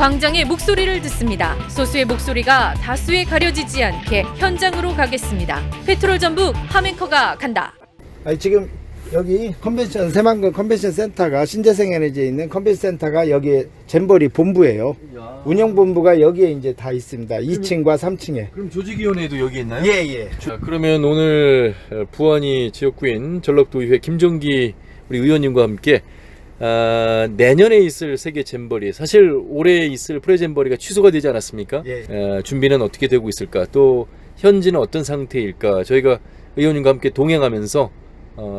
광장의 목소리를 듣습니다. 소수의 목소리가 다수에 가려지지 않게 현장으로 가겠습니다. 페트롤 전북 함앵커가 간다. 지금 여기 새만금 컨벤션 센터가 신재생 에너지에 있는 컨벤션 센터가 여기 잼버리 본부예요. 운영본부가 여기에 이제 다 있습니다. 2층과 3층에. 그럼 조직위원회도 여기 있나요? 예. 자, 그러면 오늘 부안이 지역구인 전북도의회 김정기 우리 의원님과 함께 내년에 있을 세계 잼버리, 사실 올해 있을 프레잼버리가 취소가 되지 않았습니까? 예. 준비는 어떻게 되고 있을까? 또 현지는 어떤 상태일까? 저희가 의원님과 함께 동행하면서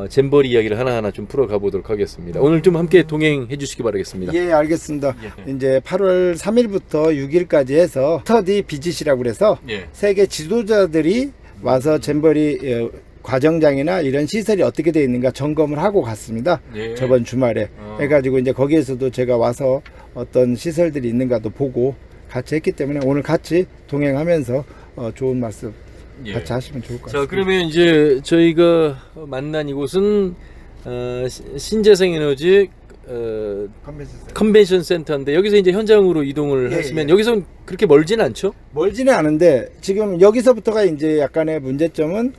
잼버리 이야기를 하나하나 좀 풀어가 보도록 하겠습니다. 오늘 좀 함께 동행해 주시기 바라겠습니다. 예, 알겠습니다. 이제 8월 3일부터 6일까지 해서 스터디 비짓이라고 그래서 세계 지도자들이 와서 잼버리 과정장이나 이런 시설이 어떻게 되어 있는가 점검을 하고 갔습니다. 저번 주말에 해가지고 이제 거기에서도 제가 와서 어떤 시설들이 있는가도 보고 같이 했기 때문에 오늘 같이 동행하면서 좋은 말씀 같이 하시면 좋을 것 같습니다. 자, 그러면 이제 저희가 만난 이곳은 신재생에너지 컨벤션 센터인데 여기서 이제 현장으로 이동을 하시면 여기서 그렇게 멀지는 않죠? 멀지는 않은데 지금 여기서부터가 이제 약간의 문제점은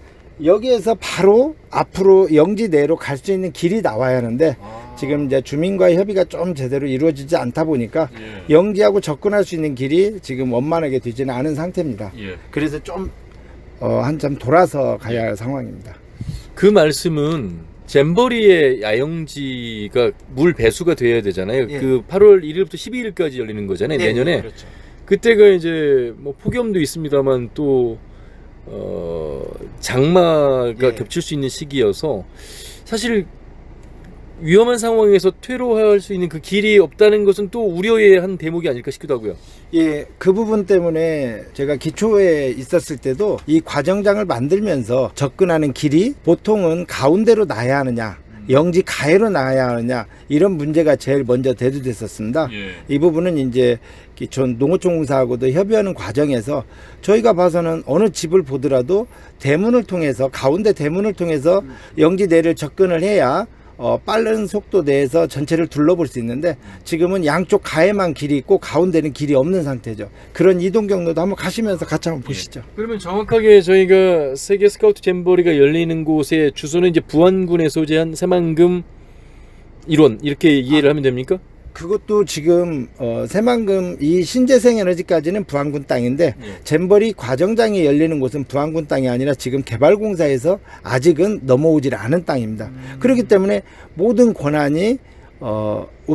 여기에서 바로 앞으로 영지 내로 갈 수 있는 길이 나와야 하는데 지금 이제 주민과의 협의가 좀 제대로 이루어지지 않다 보니까 영지하고 접근할 수 있는 길이 지금 원만하게 되지는 않은 상태입니다. 그래서 좀 한참 돌아서 가야 할 상황입니다. 그 말씀은 잼버리의 야영지가 물 배수가 돼야 되잖아요. 그 8월 1일부터 12일까지 열리는 거잖아요. 내년에. 그렇죠. 그때가 이제 뭐 폭염도 있습니다만 또 장마가 겹칠 수 있는 시기여서 사실 위험한 상황에서 퇴로할 수 있는 그 길이 없다는 것은 또 우려의 한 대목이 아닐까 싶기도 하고요. 예, 그 부분 때문에 제가 기초에 있었을 때도 이 과정장을 만들면서 접근하는 길이 보통은 가운데로 놔야 하느냐 영지 가해로 놔야 하느냐 이런 문제가 제일 먼저 대두됐었습니다. 이 부분은 이제 기촌 농어촌공사하고도 협의하는 과정에서 저희가 봐서는 어느 집을 보더라도 대문을 통해서 가운데 대문을 통해서 영지 내를 접근을 해야 빠른 속도 내에서 전체를 둘러볼 수 있는데 지금은 양쪽 가에만 길이 있고 가운데는 길이 없는 상태죠. 그런 이동 경로도 한번 가시면서 같이 한번 보시죠. 그러면 정확하게 저희가 세계 스카우트 잼버리가 열리는 곳의 주소는 이제 부안군에 소재한 새만금 일원 이렇게 이해를 하면 됩니까? 그것도 지금 새만금 이 신재생 에너지까지는 부안군 땅인데 잼버리 과정장이 열리는 곳은 부안군 땅이 아니라 지금 개발공사에서 아직은 넘어오질 않은 땅입니다. 그렇기 때문에 모든 권한이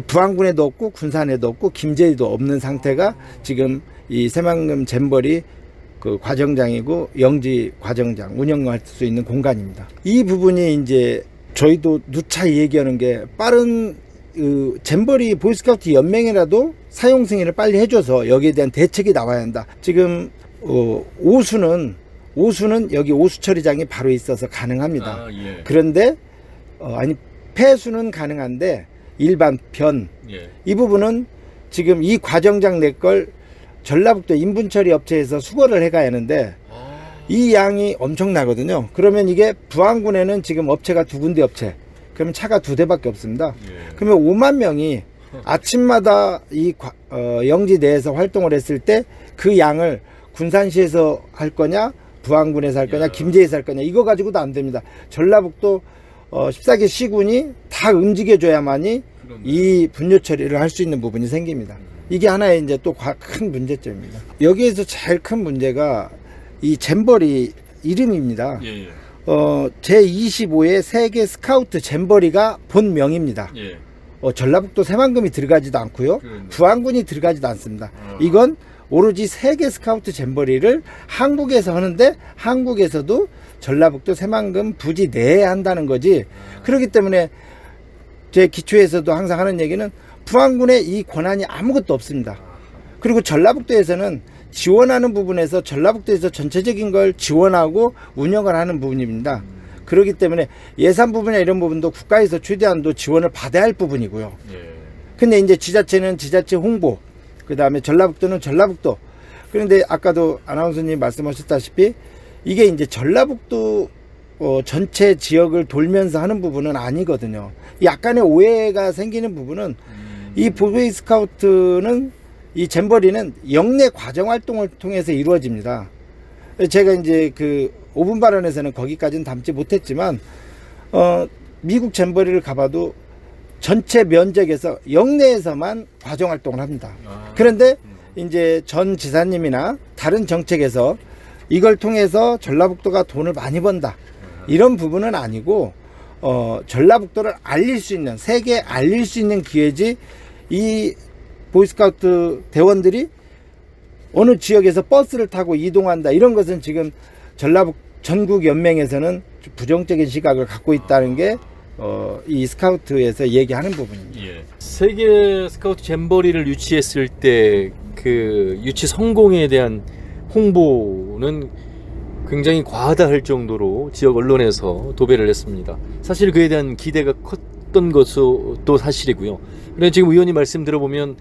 부안군에도 없고 군산에도 없고 김제에도 없는 상태가 지금 이 새만금 잼버리 그 과정장이고 영지 과정장 운영할 수 있는 공간입니다. 이 부분이 이제 저희도 누차 얘기하는 게 빠른 잼버리 보이스카우트 연맹이라도 사용 승인을 빨리 해줘서 여기에 대한 대책이 나와야 한다. 지금 오수는 여기 오수 처리장이 바로 있어서 가능합니다. 그런데 아니 폐수는 가능한데 일반 변 이 부분은 지금 이 과정장 내 걸 전라북도 인분처리 업체에서 수거를 해가야 하는데 이 양이 엄청나거든요. 그러면 이게 부안군에는 지금 업체가 2군데 업체. 그러면 차가 2대밖에 없습니다. 그러면 5만 명이 아침마다 이 영지 내에서 활동을 했을 때 그 양을 군산시에서 할 거냐 부안군에서 할 거냐 김제에서 할 거냐 이거 가지고도 안 됩니다. 전라북도 14개 시군이 다 움직여줘야만이 이 분뇨 처리를 할 수 있는 부분이 생깁니다. 이게 하나의 이제 또 큰 문제점입니다. 여기에서 제일 큰 문제가 이 잼버리 이름입니다. 제25회 세계 스카우트 잼버리가 본명입니다. 전라북도 새만금이 들어가지도 않고요. 부안군이 들어가지도 않습니다. 이건 오로지 세계 스카우트 잼버리를 한국에서 하는데 한국에서도 전라북도 새만금 부지 내에 한다는 거지. 그렇기 때문에 제 기초에서도 항상 하는 얘기는 부안군에 이 권한이 아무것도 없습니다. 그리고 전라북도에서는 지원하는 부분에서 전라북도에서 전체적인 걸 지원하고 운영을 하는 부분입니다. 그렇기 때문에 예산 부분이나 이런 부분도 국가에서 최대한도 지원을 받아야 할 부분이고요. 근데 이제 지자체는 지자체 홍보, 그 다음에 전라북도는 전라북도. 그런데 아까도 아나운서님 말씀하셨다시피 이게 이제 전라북도 전체 지역을 돌면서 하는 부분은 아니거든요. 약간의 오해가 생기는 부분은 이 보이스카우트는 이 잼버리는 영내 과정 활동을 통해서 이루어집니다. 제가 이제 그 5분 발언에서는 거기까지는 담지 못했지만 미국 잼버리를 가봐도 전체 면적에서 영내에서만 과정 활동을 합니다. 그런데 이제 전 지사님이나 다른 정책에서 이걸 통해서 전라북도가 돈을 많이 번다 이런 부분은 아니고 전라북도를 알릴 수 있는, 세계에 알릴 수 있는 기회지. 이 보이스카우트 대원들이 어느 지역에서 버스를 타고 이동한다 이런 것은 지금 전라북 전국 연맹에서는 부정적인 시각을 갖고 있다는 게 이 스카우트에서 얘기하는 부분입니다. 예. 세계 스카우트 잼버리를 유치했을 때 그 유치 성공에 대한 홍보는 굉장히 과하다 할 정도로 지역 언론에서 도배를 했습니다. 사실 그에 대한 기대가 컸던 것도 사실이고요. 그런데 지금 의원님 말씀 들어보면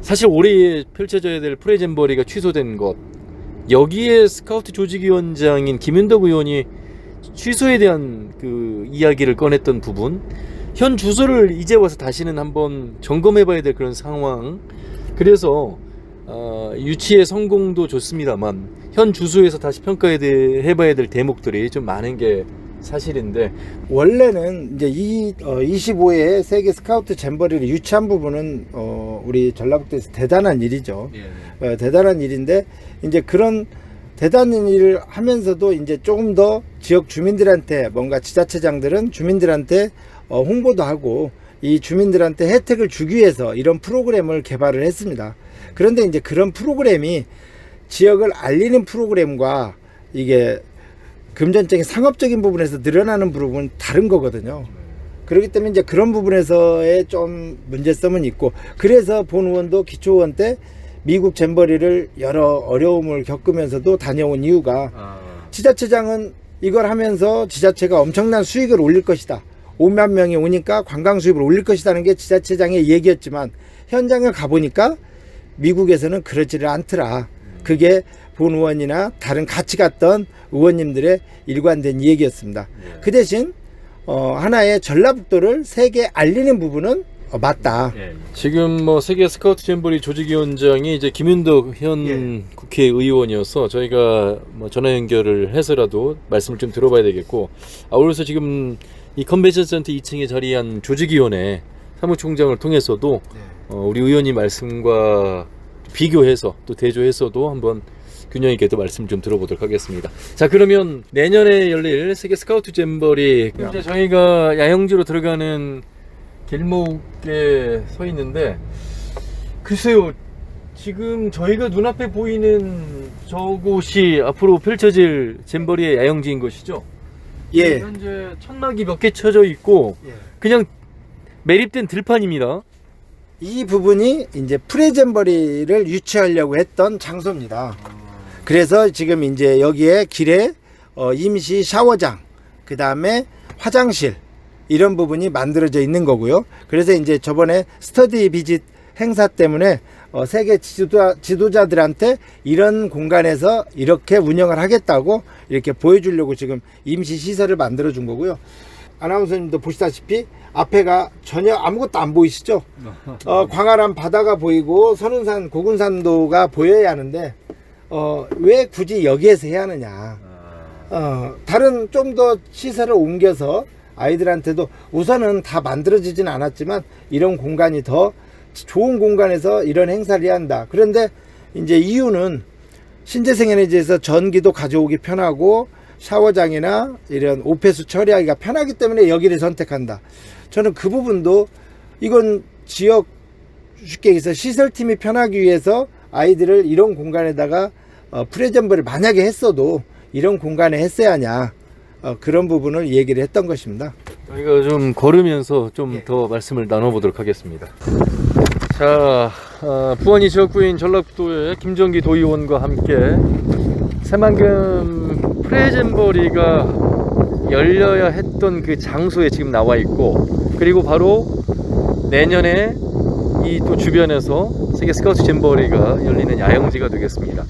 사실 올해 펼쳐져야 될 프레잼버리가 취소된 것, 여기에 스카우트 조직위원장인 김윤덕 의원이 취소에 대한 그 이야기를 꺼냈던 부분, 현 주소를 이제 와서 다시는 한번 점검해봐야 될 그런 상황. 그래서 유치의 성공도 좋습니다만 현 주소에서 다시 평가해봐야 될 대목들이 좀 많은 게 사실인데, 원래는 이제 이 25회 세계 스카우트 잼버리를 유치한 부분은 우리 전라북도에서 대단한 일이죠. 대단한 일인데 이제 그런 대단한 일을 하면서도 이제 조금 더 지역 주민들한테, 뭔가 지자체장들은 주민들한테 홍보도 하고 이 주민들한테 혜택을 주기 위해서 이런 프로그램을 개발을 했습니다. 그런데 이제 그런 프로그램이 지역을 알리는 프로그램과 이게 금전적인 상업적인 부분에서 늘어나는 부분은 다른 거거든요. 그렇기 때문에 이제 그런 부분에서의 좀 문제점은 있고, 그래서 본 의원도 기초의원 때 미국 잼버리를 여러 어려움을 겪으면서도 다녀온 이유가, 지자체장은 이걸 하면서 지자체가 엄청난 수익을 올릴 것이다, 5만 명이 오니까 관광 수입을 올릴 것이라는 게 지자체장의 얘기였지만 현장을 가보니까 미국에서는 그러지를 않더라. 그게 본 의원이나 다른 같이 갔던 의원님들의 일관된 얘기였습니다. 그 대신 하나의 전라북도를 세계에 알리는 부분은 맞다. 지금 뭐 세계 스카우트 잼버리 조직위원장이 이제 김윤덕 현 국회의원이어서 저희가 뭐 전화 연결을 해서라도 말씀을 좀 들어봐야 되겠고, 아울러서 지금 이 컨벤션 센터 2층에 자리한 조직위원회 사무총장을 통해서도 우리 의원님 말씀과 비교해서 또 대조해서도 한번 균형 있게 또 말씀 좀 들어보도록 하겠습니다. 자, 그러면 내년에 열릴 세계 스카우트 잼버리, 이제 저희가 야영지로 들어가는 길목에 서 있는데, 글쎄요, 지금 저희가 눈앞에 보이는 저곳이 앞으로 펼쳐질 잼버리의 야영지인 것이죠? 예. 현재 천막이 몇 개 쳐져 있고 그냥 매립된 들판입니다. 이 부분이 이제 프레잼버리를 유치하려고 했던 장소입니다. 그래서 지금 이제 여기에 길에 임시 샤워장, 그 다음에 화장실, 이런 부분이 만들어져 있는 거고요. 그래서 이제 저번에 스터디 비짓 행사 때문에 세계 지도자들한테 이런 공간에서 이렇게 운영을 하겠다고 이렇게 보여주려고 지금 임시 시설을 만들어 준 거고요. 아나운서님도 보시다시피 앞에가 전혀 아무것도 안 보이시죠? 광활한 바다가 보이고 선운산, 고군산도가 보여야 하는데 왜 굳이 여기에서 해야 하느냐. 다른 좀 더 시설을 옮겨서 아이들한테도, 우선은 다 만들어지진 않았지만 이런 공간이 더 좋은 공간에서 이런 행사를 해야 한다. 그런데 이제 이유는 신재생 에너지에서 전기도 가져오기 편하고 샤워장이나 이런 오폐수 처리하기가 편하기 때문에 여기를 선택한다. 저는 그 부분도, 이건 지역, 쉽게 얘기해서 시설팀이 편하기 위해서 아이들을 이런 공간에다가 프레잼버를 만약에 했어도 이런 공간에 했어야 하냐, 그런 부분을 얘기를 했던 것입니다. 저희가 좀 걸으면서 좀 더 말씀을 나눠보도록 하겠습니다. 자, 부안이 지역구인 전라북도의 김정기 도의원과 함께 새만금 프레잼버리가 열려야 했던 그 장소에 지금 나와 있고, 그리고 바로 내년에 이 또 주변에서 세계 스카우트 잼버리가 열리는 야영지가 되겠습니다.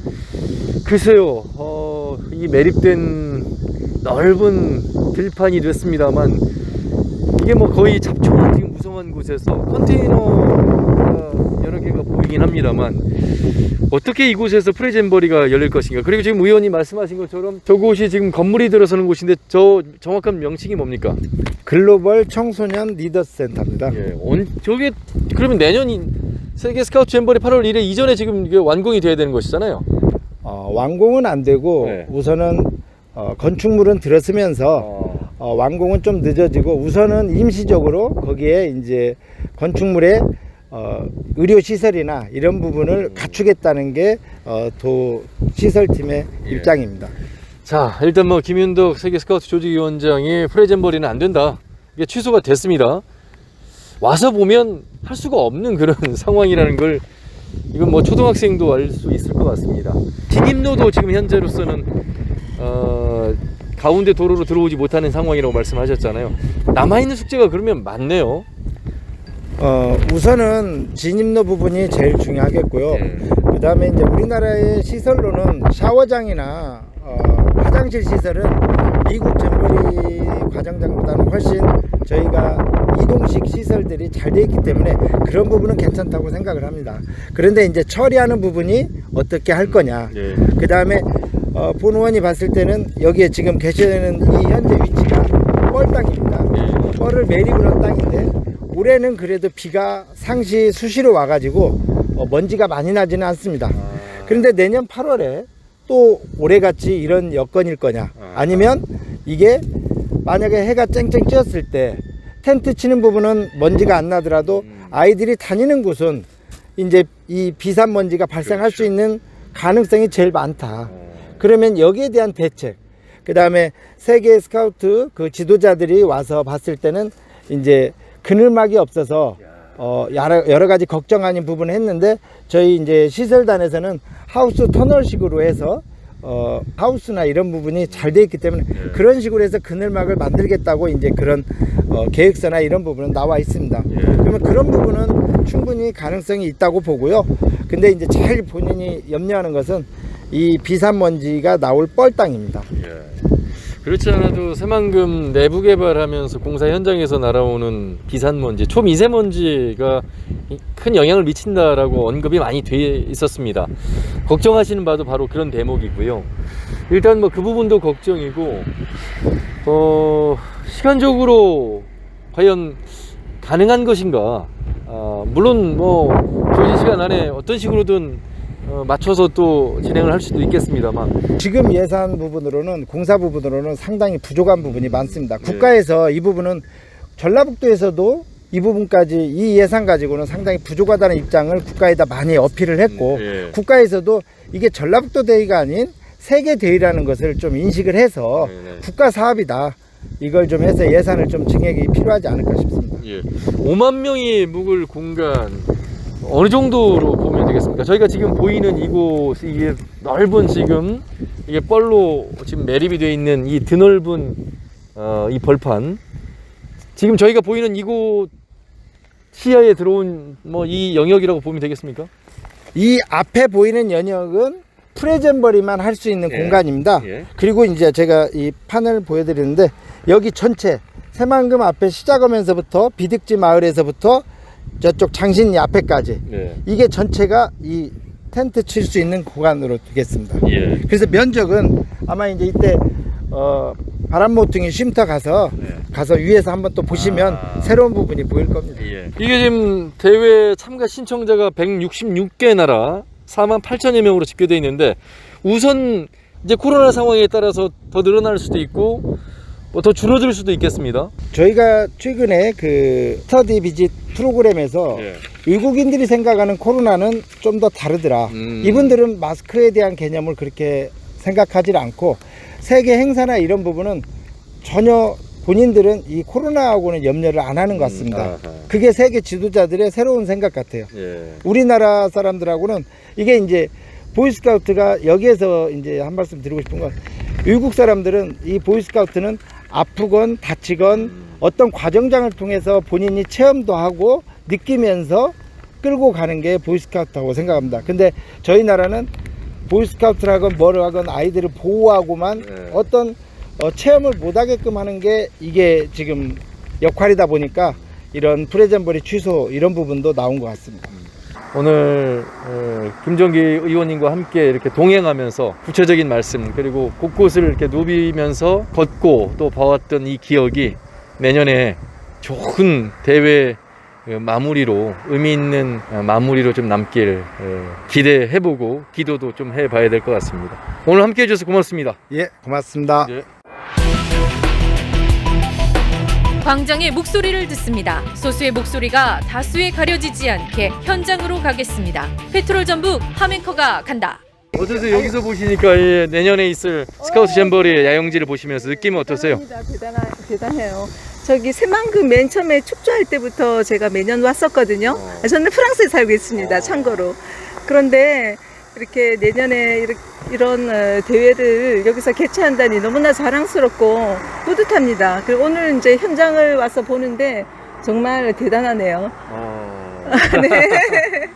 글쎄요, 이 매립된 넓은 들판이 됐습니다만, 이게 뭐 거의 잡초 같은 무성한 곳에서 컨테이너가 여러 개가 보이긴 합니다만 어떻게 이곳에서 프레젠버리가 열릴 것인가. 그리고 지금 의원님 말씀하신 것처럼 저곳이 지금 건물이 들어서는 곳인데 저 정확한 명칭이 뭡니까? 글로벌 청소년 리더스 센터입니다. 예, 저게 그러면 내년 세계 스카우트 잼버리 8월 1일 이전에 지금 이게 완공이 돼야 되는 것이잖아요. 완공은 안 되고 네. 우선은 건축물은 들어서면서 완공은 좀 늦어지고 우선은 임시적으로 거기에 이제 건축물에 의료 시설이나 이런 부분을 갖추겠다는 게 도 시설팀의 예. 입장입니다. 자, 일단 뭐 김윤덕 세계 스카우트 조직위원장이 프레젠버리는 안 된다. 이게 취소가 됐습니다. 와서 보면 할 수가 없는 그런 상황이라는 걸 이건 뭐 초등학생도 알 수 있을 것 같습니다. 진입로도 지금 현재로서는 가운데 도로로 들어오지 못하는 상황이라고 말씀하셨잖아요. 남아있는 숙제가 그러면 많네요. 우선은 진입로 부분이 제일 중요하겠고요. 그 다음에 이제 우리나라의 시설로는 샤워장이나 화장실 시설은 미국 잼버리 과정장보다는 훨씬 저희가 이동식 시설들이 잘 되어 있기 때문에 그런 부분은 괜찮다고 생각을 합니다. 그런데 이제 처리하는 부분이 어떻게 할 거냐. 네. 그 다음에 본 의원이 봤을 때는 여기에 지금 계시는 이 현재 위치가 뻘땅입니다. 뻘을 매립을 땅인데 올해는 그래도 비가 상시 수시로 와가지고 먼지가 많이 나지는 않습니다. 그런데 내년 8월에 또 올해같이 이런 여건일 거냐, 아니면 이게 만약에 해가 쨍쨍 찌었을 때 텐트 치는 부분은 먼지가 안 나더라도 아이들이 다니는 곳은 이제 이 비산 먼지가 발생할 수 있는 가능성이 제일 많다. 그러면 여기에 대한 대책, 그 다음에 세계 스카우트 그 지도자들이 와서 봤을 때는 이제 그늘막이 없어서 여러 가지 걱정 아닌 부분을 했는데 저희 이제 시설단에서는 하우스 터널식으로 해서 하우스나 이런 부분이 잘 돼 있기 때문에 그런 식으로 해서 그늘막을 만들겠다고 이제 그런 계획서나 이런 부분은 나와 있습니다. 그러면 그런 부분은 충분히 가능성이 있다고 보고요. 근데 이제 제일 본인이 염려하는 것은 이 비산먼지가 나올 뻘땅입니다. 그렇지 않아도 새만금 내부 개발하면서 공사 현장에서 날아오는 비산먼지, 초미세먼지가 큰 영향을 미친다라고 언급이 많이 돼 있었습니다. 걱정하시는 바도 바로 그런 대목이고요. 일단 뭐 그 부분도 걱정이고, 시간적으로 과연 가능한 것인가? 물론 뭐 조지 시간 안에 어떤 식으로든 맞춰서 또 진행을 할 수도 있겠습니다만 지금 예산 부분으로는 공사 부분으로는 상당히 부족한 부분이 많습니다. 국가에서 이 부분은 전라북도에서도 이 부분까지 이 예산 가지고는 상당히 부족하다는 입장을 국가에다 많이 어필을 했고 국가에서도 이게 전라북도 대의가 아닌 세계 대의라는 것을 좀 인식을 해서 국가 사업이다. 이걸 좀 해서 예산을 좀 증액이 필요하지 않을까 싶습니다. 5만 명이 묵을 공간 어느 정도로 보면 되겠습니까? 저희가 지금 보이는 이곳, 이게 넓은 지금 이게 뻘로 지금 매립이 되어 있는 이 드넓은 이 벌판, 지금 저희가 보이는 이곳 시야에 들어온 뭐 이 영역이라고 보면 되겠습니까? 이 앞에 보이는 영역은 프레젠버리만 할 수 있는 공간입니다. 그리고 이제 제가 이 판을 보여드리는데 여기 전체 새만금 앞에 시작하면서부터 비득지 마을에서부터 저쪽 장신리 앞에까지 이게 전체가 이 텐트 칠 수 있는 공간으로 두겠습니다. 그래서 면적은 아마 이제 이때 바람 모퉁이 쉼터 가서 위에서 한번 또 보시면 새로운 부분이 보일 겁니다. 이게 지금 대회 참가 신청자가 166개 나라 48,000여 명으로 집계되어 있는데 우선 이제 코로나 상황에 따라서 더 늘어날 수도 있고 뭐 더 줄어들 수도 있겠습니다. 저희가 최근에 그 스터디 비짓 프로그램에서 외국인들이 생각하는 코로나는 좀 더 다르더라. 이분들은 마스크에 대한 개념을 그렇게 생각하지 않고 세계 행사나 이런 부분은 전혀 본인들은 이 코로나하고는 염려를 안 하는 것 같습니다. 그게 세계 지도자들의 새로운 생각 같아요. 우리나라 사람들하고는 이게 이제 보이스카우트가 여기에서 이제 한 말씀 드리고 싶은 건 외국 사람들은 이 보이스카우트는 아프건 다치건 어떤 과정장을 통해서 본인이 체험도 하고 느끼면서 끌고 가는 게 보이스카우트라고 생각합니다. 근데 저희 나라는 보이스카우트를 하건 뭐를 하건 아이들을 보호하고만 어떤 체험을 못하게끔 하는 게 이게 지금 역할이다 보니까 이런 프레젠버리 취소 이런 부분도 나온 것 같습니다. 오늘 김정기 의원님과 함께 이렇게 동행하면서 구체적인 말씀 그리고 곳곳을 이렇게 누비면서 걷고 또 봐왔던 이 기억이 내년에 좋은 대회 마무리로 의미 있는 마무리로 좀 남길 기대해보고 기도도 좀 해봐야 될 것 같습니다. 오늘 함께 해주셔서 고맙습니다. 예, 고맙습니다. 예. 광장의 목소리를 듣습니다. 소수의 목소리가 다수에 가려지지 않게 현장으로 가겠습니다. 페트롤 전북 함앵커가 간다. 어떠세요? 여기서 보시니까 내년에 있을 스카우트 잼버리 야영지를 보시면서 느낌은 어떠세요? 대단해요. 저기 새만금 맨 처음에 축조할 때부터 제가 매년 왔었거든요. 저는 프랑스에 살고 있습니다. 참고로. 그런데 이렇게 내년에 이런 대회를 여기서 개최한다니 너무나 자랑스럽고 뿌듯합니다. 그리고 오늘 이제 현장을 와서 보는데 정말 대단하네요. 네.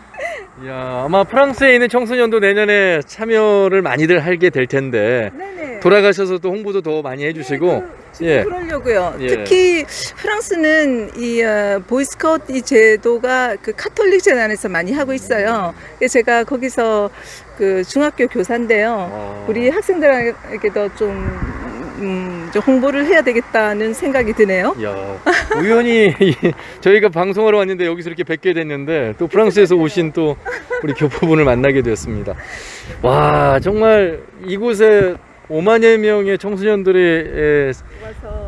야, 아마 프랑스에 있는 청소년도 내년에 참여를 많이들 하게 될 텐데 네네. 돌아가셔서 또 홍보도 더 많이 해주시고 예. 그러려고요. 예. 특히 프랑스는 이 보이스카우트 이 제도가 그 카톨릭 재단에서 많이 하고 있어요. 그래서 제가 거기서 그 중학교 교사인데요. 우리 학생들에게도 좀 홍보를 해야 되겠다는 생각이 드네요. 야, 우연히 저희가 방송하러 왔는데 여기서 이렇게 뵙게 됐는데 또 프랑스에서 오신 또 우리 교포분을 만나게 되었습니다. 와, 정말 이곳에 5만여 명의 청소년들이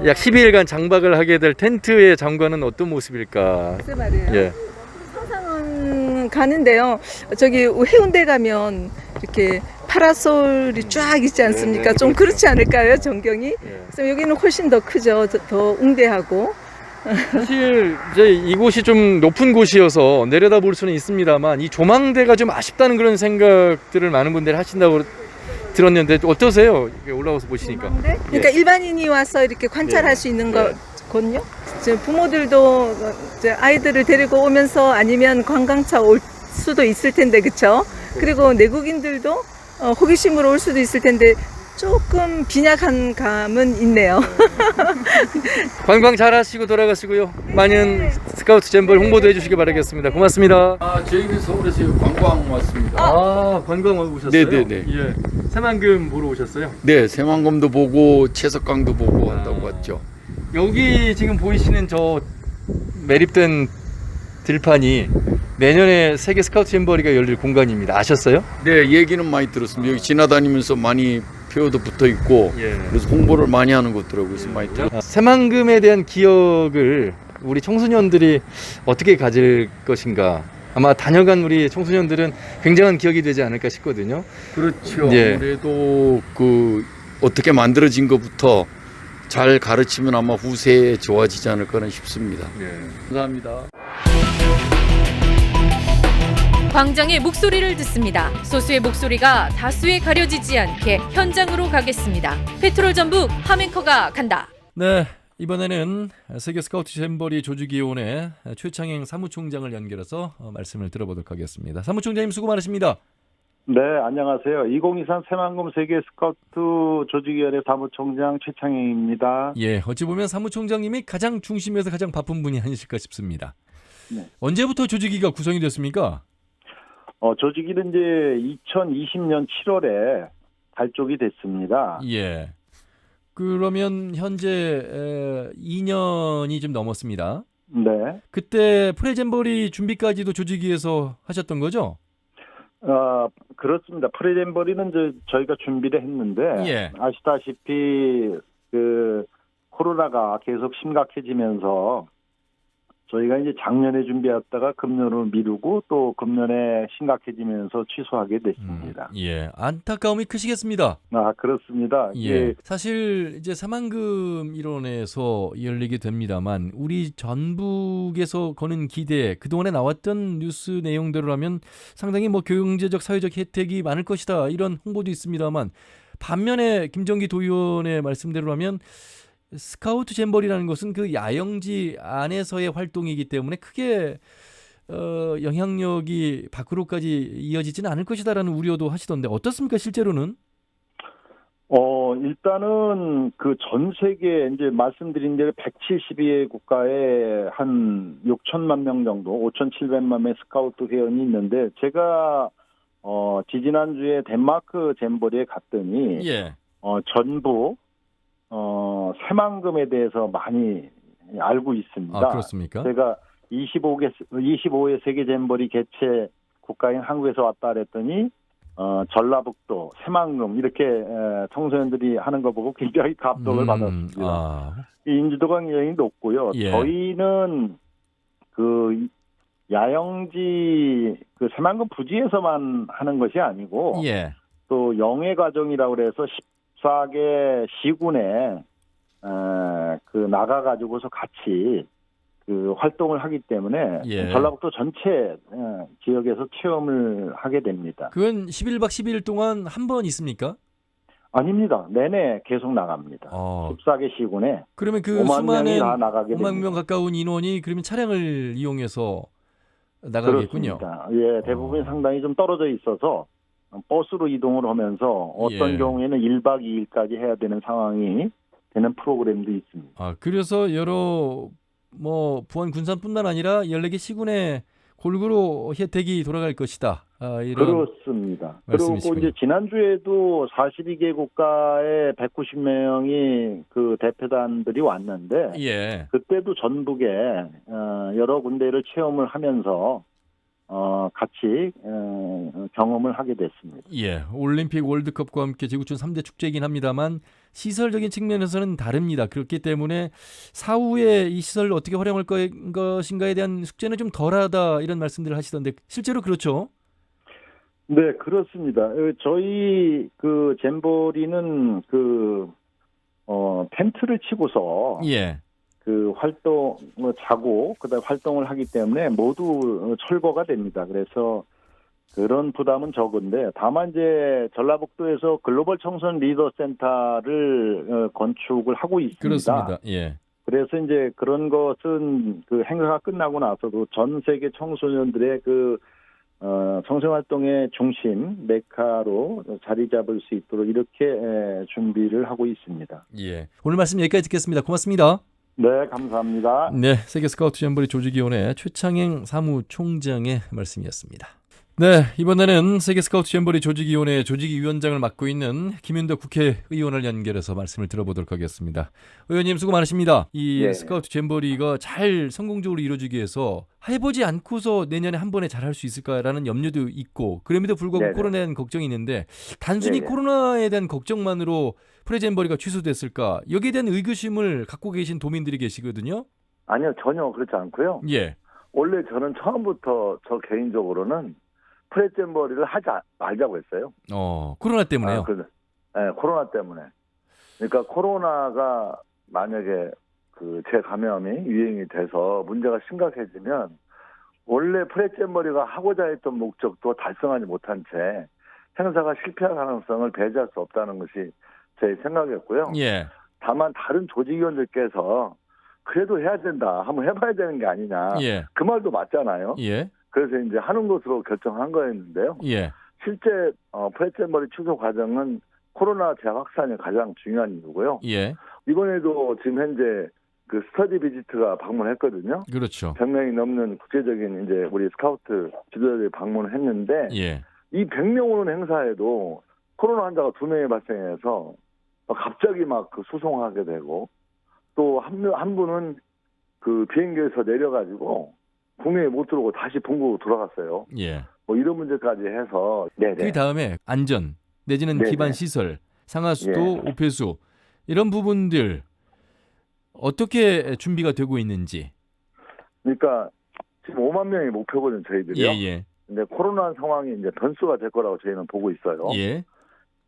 약 12일간 장박을 하게 될 텐트의 장관은 어떤 모습일까? 글쎄 말이에요. 예. 상상은 가는데요. 저기 해운대 가면 이렇게 파라솔이 쫙 있지 않습니까? 네, 좀 그렇죠. 그렇지 않을까요, 전경이? 예. 그래서 여기는 훨씬 더 크죠. 더 웅대하고. 사실 이제 이곳이 좀 높은 곳이어서 내려다 볼 수는 있습니다만 이 조망대가 좀 아쉽다는 그런 생각들을 많은 분들이 하신다고 들었는데 어떠세요? 올라와서 보시니까. 그러니까 일반인이 와서 이렇게 관찰할 예. 수 있는 예. 거거든요. 이제 부모들도 이제 아이들을 데리고 오면서 아니면 관광차 올 수도 있을 텐데, 그렇죠? 그리고 내국인들도 호기심으로 올 수도 있을 텐데 조금 빈약한 감은 있네요. 관광 잘 하시고 돌아가시고요. 많은 스카우트 잼벌 홍보도 해주시기 바라겠습니다. 고맙습니다. 저희는 서울에서 관광 왔습니다. 관광 오셨어요? 네네네. 예. 새만금 보러 오셨어요? 네, 새만금도 보고 채석강도 보고 한다고 왔죠. 여기 지금 보이시는 저 매립된 들판이 내년에 세계 스카우트 잼버리가 열릴 공간입니다. 아셨어요? 네, 얘기는 많이 들었습니다. 여기 지나다니면서 많이 표도 붙어 있고 예. 그래서 홍보를 많이 하는 것 같더라고요. 그래서 많이 들었. 새만금에 대한 기억을 우리 청소년들이 어떻게 가질 것인가 아마 다녀간 우리 청소년들은 굉장한 기억이 되지 않을까 싶거든요. 그렇죠. 예. 아무래도 그 어떻게 만들어진 것부터 잘 가르치면 아마 후세에 좋아지지 않을까 싶습니다. 감사합니다. 광장의 목소리를 듣습니다. 소수의 목소리가 다수에 가려지지 않게 현장으로 가겠습니다. 페트롤 전북 함앵커가 간다. 네, 이번에는 세계 스카우트 잼버리 조직위원회 최창행 사무총장을 연결해서 말씀을 들어보도록 하겠습니다. 사무총장님 수고 많으십니다. 네, 안녕하세요. 2023 새만금 세계 스카우트 조직위원회 사무총장 최창행입니다. 예, 어찌 보면 사무총장님이 가장 중심에서 가장 바쁜 분이 아니실까 싶습니다. 네. 언제부터 조직위가 구성이 됐습니까? 조직위는 이제 2020년 7월에 발족이 됐습니다. 예. 그러면 현재 2년이 좀 넘었습니다. 네. 그때 프레잼버리 준비까지도 조직위에서 하셨던 거죠? 그렇습니다. 프레젠버리는 저희가 준비를 했는데, 예. 아시다시피, 코로나가 계속 심각해지면서, 저희가 이제 작년에 준비했다가 금년으로 미루고 또 금년에 심각해지면서 취소하게 됐습니다. 예. 안타까움이 크시겠습니다. 그렇습니다. 예. 사실 이제 새만금 일원에서 열리게 됩니다만 우리 전북에서 거는 기대 그동안에 나왔던 뉴스 내용대로라면 상당히 뭐 경제적 사회적 혜택이 많을 것이다 이런 홍보도 있습니다만 반면에 김정기 도의원의 말씀대로라면 스카우트 잼버리라는 것은 그 야영지 안에서의 활동이기 때문에 크게 영향력이 밖으로까지 이어지지는 않을 것이다라는 우려도 하시던데 어떻습니까 실제로는? 일단은 그 전 세계 이제 말씀드린 대로 172개 국가에 한 6천만 명 정도, 5,700만 명의 스카우트 회원이 있는데 제가 지지난주에 덴마크 잼버리에 갔더니 예. 전부 새만금에 대해서 많이 알고 있습니다. 아, 그렇습니까? 제가 25회 세계 잼버리 개최 국가인 한국에서 왔다 그랬더니 전라북도, 새만금 이렇게 청소년들이 하는 거 보고 굉장히 감동을 받았습니다. 아, 이 인지도가 굉장히 높고요. 예. 저희는 그 야영지 그 새만금 부지에서만 하는 것이 아니고 예. 또 영해 과정이라고 그래서 14개 시군에 그 나가가지고서 같이 그 활동을 하기 때문에 예. 전라북도 전체 지역에서 체험을 하게 됩니다. 그건 11박 12일 동안 한 번 있습니까? 아닙니다. 내내 계속 나갑니다. 14개 시군에 그러면 그 5만 명이 수많은 다 나가게 5만 명 됩니다. 가까운 인원이 그러면 차량을 이용해서 나가겠군요. 그렇습니다. 예, 대부분이 상당히 좀 떨어져 있어서 버스로 이동을 하면서 어떤 예. 경우에는 1박 2일까지 해야 되는 상황이 되는 프로그램도 있습니다. 아, 그래서 여러 뭐 부안 군산뿐만 아니라 14개 시군에 골고루 혜택이 돌아갈 것이다. 이런 그렇습니다. 그리고 말씀이시군요. 이제 지난주에도 42개 국가의 190명이 그 대표단들이 왔는데 예. 그때도 전북에 여러 군데를 체험을 하면서 같이 경험을 하게 됐습니다. 예. 올림픽 월드컵과 함께 지구촌 3대 축제이긴 합니다만 시설적인 측면에서는 다릅니다. 그렇기 때문에 사후에 이 시설을 어떻게 활용할 것인가에 대한 숙제는 좀 덜하다 이런 말씀들을 하시던데 실제로 그렇죠? 네, 그렇습니다. 저희 그 잼버리는 그 텐트를 치고서 예. 그 활동 자고 그다음 활동을 하기 때문에 모두 철거가 됩니다. 그래서 그런 부담은 적은데 다만 이제 전라북도에서 글로벌 청소년 리더 센터를 건축을 하고 있습니다. 그렇습니다. 예. 그래서 이제 그런 것은 그 행사가 끝나고 나서도 전 세계 청소년들의 그 청소년 활동의 중심 메카로 자리 잡을 수 있도록 이렇게 준비를 하고 있습니다. 예. 오늘 말씀 여기까지 듣겠습니다. 고맙습니다. 네, 감사합니다. 네, 세계 스카우트 잼버리 조직위원회 최창행 사무총장의 말씀이었습니다. 네, 이번에는 세계 스카우트 잼버리 조직위원회 조직위원장을 맡고 있는 김윤덕 국회의원을 연결해서 말씀을 들어보도록 하겠습니다. 의원님 수고 많으십니다. 이 네. 스카우트 잼버리가 잘 성공적으로 이루어지기 위해서 해보지 않고서 내년에 한 번에 잘할 수 있을까라는 염려도 있고 그럼에도 불구하고 네네. 코로나에 대한 걱정이 있는데 단순히 네네. 코로나에 대한 걱정만으로 프레잼버리가 취소됐을까? 여기에 대한 의구심을 갖고 계신 도민들이 계시거든요. 아니요, 전혀 그렇지 않고요. 예. 원래 저는 처음부터 저 개인적으로는 프레잼버리를 하지 말자고 했어요. 코로나 때문에요. 네, 코로나 때문에. 그러니까 코로나가 만약에 그 재감염이 유행이 돼서 문제가 심각해지면 원래 프레잼버리가 하고자 했던 목적도 달성하지 못한 채 행사가 실패할 가능성을 배제할 수 없다는 것이 제 생각이었고요. 예. 다만 다른 조직위원들께서 그래도 해야 된다, 한번 해봐야 되는 게 아니냐. 예. 그 말도 맞잖아요. 예. 그래서 이제 하는 것으로 결정한 거였는데요. 예. 실제 프레잼버리 취소 과정은 코로나 재확산이 가장 중요한 이유고요. 예. 이번에도 지금 현재 그 스터디 비지트가 방문했거든요. 그렇죠. 100명이 넘는 국제적인 이제 우리 스카우트 지도자들이 방문을 했는데 예. 이 100명 오는 행사에도 코로나 환자가 2명이 발생해서 갑자기 막 그 수송하게 되고 또 한 분은 그 비행기에서 내려가지고 국내에 못 들어오고 다시 본국으로 돌아갔어요. 예. 뭐 이런 문제까지 해서 네네. 그 다음에 안전 내지는 네네. 기반 시설, 상하수도, 예. 오폐수 이런 부분들 어떻게 준비가 되고 있는지. 그러니까 지금 5만 명이 목표거든요, 저희들이요. 예, 예. 근데 코로나 상황이 이제 변수가 될 거라고 저희는 보고 있어요. 예.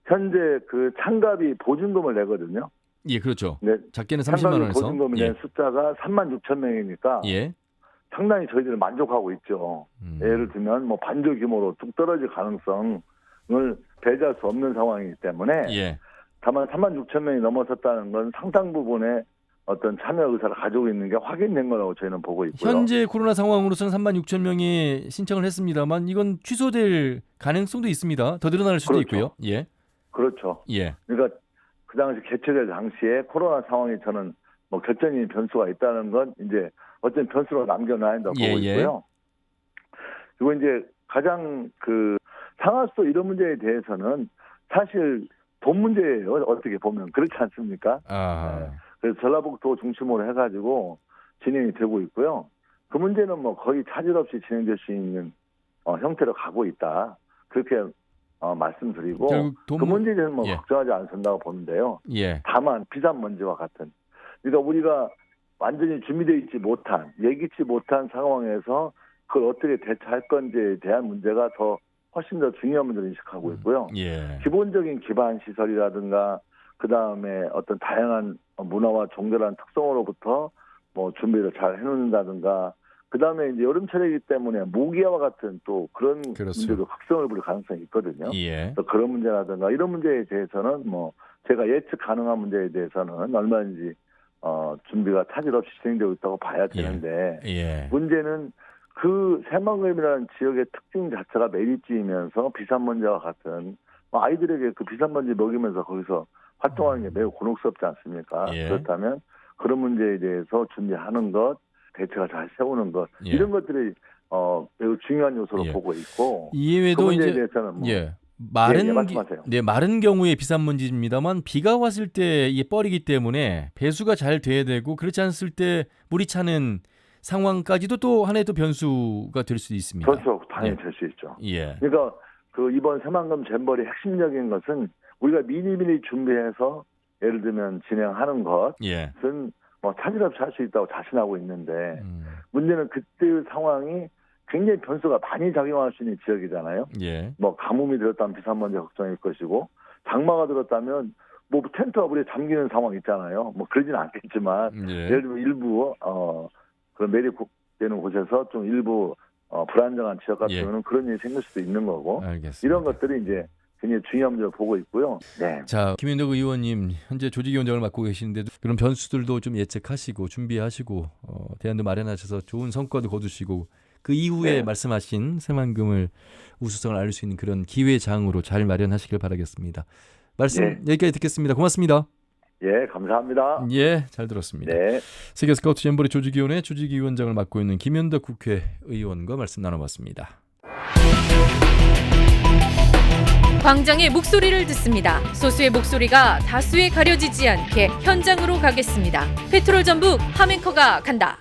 현재 그 참가비 보증금을 내거든요. 예, 그렇죠. 네, 작게는 30만 참가비 원에서. 보증금을 낸 숫자가 3만 6천 명이니까 예. 상당히 저희들은 만족하고 있죠. 예를 들면 뭐 반조 규모로 뚝 떨어질 가능성을 배제할 수 없는 상황이기 때문에 예. 다만 3만 6천 명이 넘어섰다는 건 상당 부분의 어떤 참여 의사를 가지고 있는 게 확인된 거라고 저희는 보고 있고요. 현재 코로나 상황으로서는 3만 6천 명이 신청을 했습니다만 이건 취소될 가능성도 있습니다. 더 늘어날 수도 그렇죠. 있고요. 예. 그렇죠. 예. 그러니까 그 당시 개최될 당시에 코로나 상황이 저는 뭐 결정적인 변수가 있다는 건 이제 어떤 변수로 남겨놔야 한다고 예, 보고 예. 있고요. 그리고 이제 가장 그 상하수도 이런 문제에 대해서는 사실 돈 문제예요. 어떻게 보면 그렇지 않습니까? 아. 그래서 전라북도 중심으로 해가지고 진행이 되고 있고요. 그 문제는 뭐 거의 차질 없이 진행될 수 있는 형태로 가고 있다. 그렇게 말씀드리고 결국 그 문제는 뭐 예. 걱정하지 않는다고 보는데요. 예. 다만 비산먼지와 같은 그러니까 우리가 완전히 준비되어 있지 못한 예기치 못한 상황에서 그걸 어떻게 대처할 건지에 대한 문제가 더 훨씬 더 중요한 문제를 인식하고 있고요. 예. 기본적인 기반 시설이라든가 그 다음에 어떤 다양한 문화와 종교라는 특성으로부터 뭐 준비를 잘 해놓는다든가 그 다음에 이제 여름철이기 때문에 모기와 같은 또 그런 그렇죠. 문제도 각성을 부릴 가능성이 있거든요. 예. 그래서 그런 문제라든가 이런 문제에 대해서는 뭐 제가 예측 가능한 문제에 대해서는 얼마든지 준비가 차질 없이 진행되고 있다고 봐야 되는데 예. 문제는 그 새만금이라는 지역의 특징 자체가 매립지이면서 비산먼지와 같은 아이들에게 그 비산먼지 먹이면서 거기서 활동하는 게 매우 곤혹스럽지 않습니까? 예. 그렇다면 그런 문제에 대해서 준비하는 것, 대책을 잘 세우는 것 예. 이런 것들이 매우 중요한 요소로 예. 보고 있고 이외에도 그 문제에 이제 대해서는 뭐 예. 마른 예, 말씀하세요. 네, 마른 경우에 비산먼지입니다만 비가 왔을 때 이게 뻘이기 때문에 배수가 잘 돼야 되고 그렇지 않을 때 물이 차는 상황까지도 또 하나의 또 변수가 될 수 있습니다. 그렇죠. 당연히 될 수 있죠. 예. 그러니까 그 이번 새만금 잼버리 핵심적인 것은 우리가 미리미리 준비해서 예를 들면 진행하는 것은 예. 뭐 차질 없이 할 수 있다고 자신하고 있는데 음. 문제는 그때의 상황이 굉장히 변수가 많이 작용할 수 있는 지역이잖아요. 예. 뭐 가뭄이 들었다면 비산먼지 걱정일 것이고 장마가 들었다면 뭐 텐트가 물에 잠기는 상황 있잖아요. 뭐 그러지는 않겠지만 예. 예를 들면 일부 그런 매립되는 곳에서 좀 일부 불안정한 지역 같은 예. 경우는 그런 일이 생길 수도 있는 거고 알겠습니다. 이런 것들이 이제 굉장히 중요한 문제로 보고 있고요. 네. 자, 김윤덕 의원님 현재 조직위원장을 맡고 계시는데 그런 변수들도 좀 예측하시고 준비하시고 대안도 마련하셔서 좋은 성과도 거두시고 그 이후에 네. 말씀하신 새만금을 우수성을 알릴 수 있는 그런 기회장으로 잘 마련하시길 바라겠습니다. 말씀 네. 여기까지 듣겠습니다. 고맙습니다. 예, 감사합니다. 예, 잘 들었습니다. 네. 세계 스카우트 잼버리 조직위원회 조직위원장을 맡고 있는 김윤덕 국회의원과 말씀 나눠봤습니다. 광장의 목소리를 듣습니다. 소수의 목소리가 다수에 가려지지 않게 현장으로 가겠습니다. 페트롤 전북 함앵커가 간다.